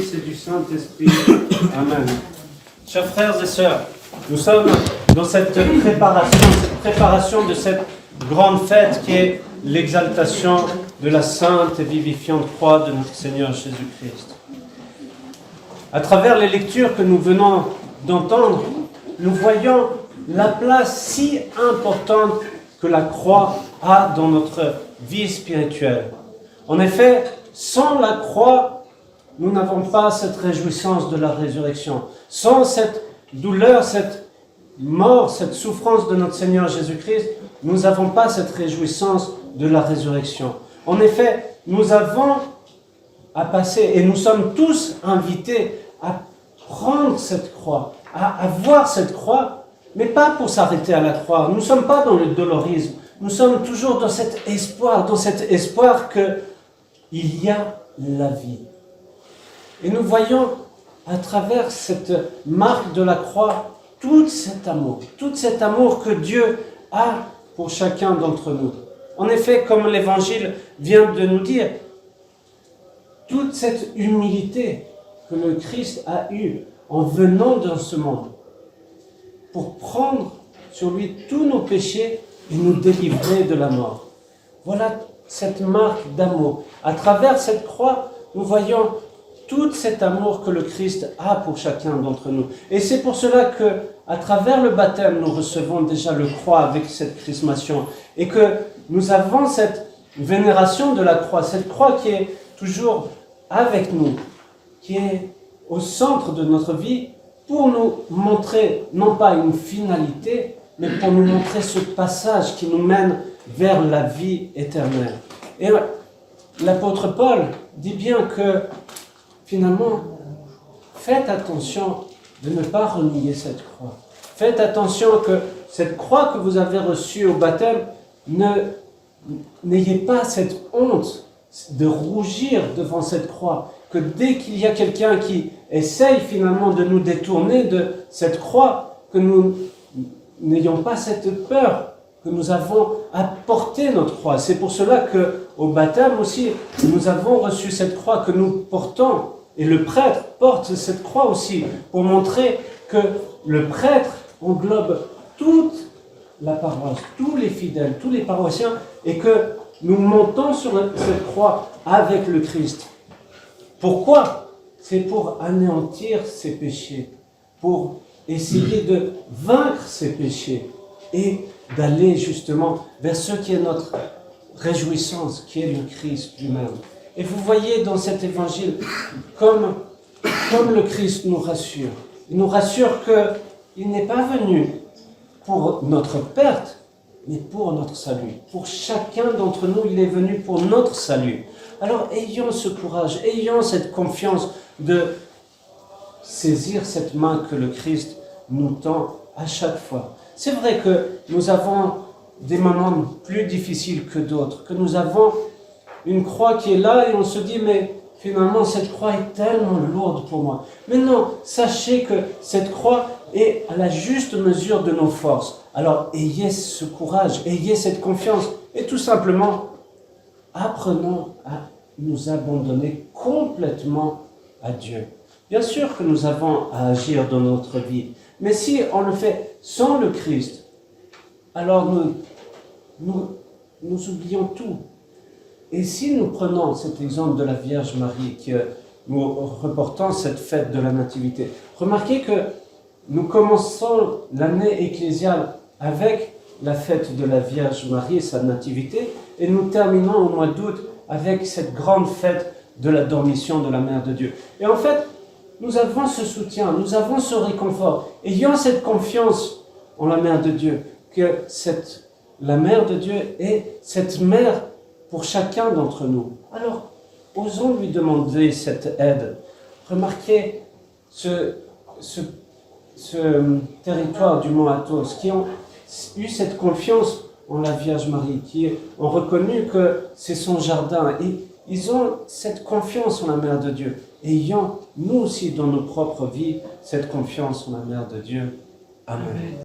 C'est du Saint-Esprit. Amen. Chers frères et sœurs, nous sommes dans cette préparation de cette grande fête qui est l'exaltation de la sainte et vivifiante croix de notre Seigneur Jésus-Christ. À travers les lectures que nous venons d'entendre, nous voyons la place si importante que la croix a dans notre vie spirituelle. En effet, sans la croix, nous n'avons pas cette réjouissance de la résurrection. Sans cette douleur, cette mort, cette souffrance de notre Seigneur Jésus-Christ, nous n'avons pas cette réjouissance de la résurrection. En effet, nous avons à passer, et nous sommes tous invités à prendre cette croix, à voir cette croix, mais pas pour s'arrêter à la croix. Nous ne sommes pas dans le dolorisme. Nous sommes toujours dans cet espoir qu'il y a la vie. Et nous voyons à travers cette marque de la croix tout cet amour que Dieu a pour chacun d'entre nous. En effet, comme l'Évangile vient de nous dire, toute cette humilité que le Christ a eue en venant dans ce monde pour prendre sur lui tous nos péchés et nous délivrer de la mort. Voilà cette marque d'amour. À travers cette croix, nous voyons tout cet amour que le Christ a pour chacun d'entre nous. Et c'est pour cela que, à travers le baptême, nous recevons déjà le croix avec cette chrismation. Et que nous avons cette vénération de la croix, cette croix qui est toujours avec nous, qui est au centre de notre vie, pour nous montrer, non pas une finalité, mais pour nous montrer ce passage qui nous mène vers la vie éternelle. Et l'apôtre Paul dit bien que, finalement, faites attention de ne pas renier cette croix. Faites attention que cette croix que vous avez reçue au baptême, n'ayez pas cette honte de rougir devant cette croix. Que dès qu'il y a quelqu'un qui essaye finalement de nous détourner de cette croix, que nous n'ayons pas cette peur, que nous avons à porter notre croix. C'est pour cela qu'au baptême aussi, nous avons reçu cette croix que nous portons. Et le prêtre porte cette croix aussi pour montrer que le prêtre englobe toute la paroisse, tous les fidèles, tous les paroissiens, et que nous montons sur cette croix avec le Christ. Pourquoi ? C'est pour anéantir ses péchés, pour essayer de vaincre ses péchés et d'aller justement vers ce qui est notre réjouissance, qui est le Christ lui-même. Et vous voyez dans cet évangile, comme le Christ nous rassure. Il nous rassure qu'il n'est pas venu pour notre perte, mais pour notre salut. Pour chacun d'entre nous, il est venu pour notre salut. Alors ayons ce courage, ayons cette confiance de saisir cette main que le Christ nous tend à chaque fois. C'est vrai que nous avons des moments plus difficiles que d'autres, que nous avons une croix qui est là et on se dit, mais finalement cette croix est tellement lourde pour moi. Mais non, sachez que cette croix est à la juste mesure de nos forces. Alors ayez ce courage, ayez cette confiance et tout simplement apprenons à nous abandonner complètement à Dieu. Bien sûr que nous avons à agir dans notre vie, mais si on le fait sans le Christ, alors nous oublions tout. Et si nous prenons cet exemple de la Vierge Marie, que nous reportons cette fête de la Nativité, remarquez que nous commençons l'année ecclésiale avec la fête de la Vierge Marie et sa Nativité, et nous terminons au mois d'août avec cette grande fête de la Dormition de la Mère de Dieu. Et en fait, nous avons ce soutien, nous avons ce réconfort. Ayons cette confiance en la Mère de Dieu, que la Mère de Dieu est cette mère pour chacun d'entre nous. Alors, osons lui demander cette aide. Remarquez ce territoire du mont Athos, qui ont eu cette confiance en la Vierge Marie, qui ont reconnu que c'est son jardin. Et ils ont cette confiance en la Mère de Dieu. Ayons, nous aussi, dans nos propres vies, cette confiance en la Mère de Dieu. Amen.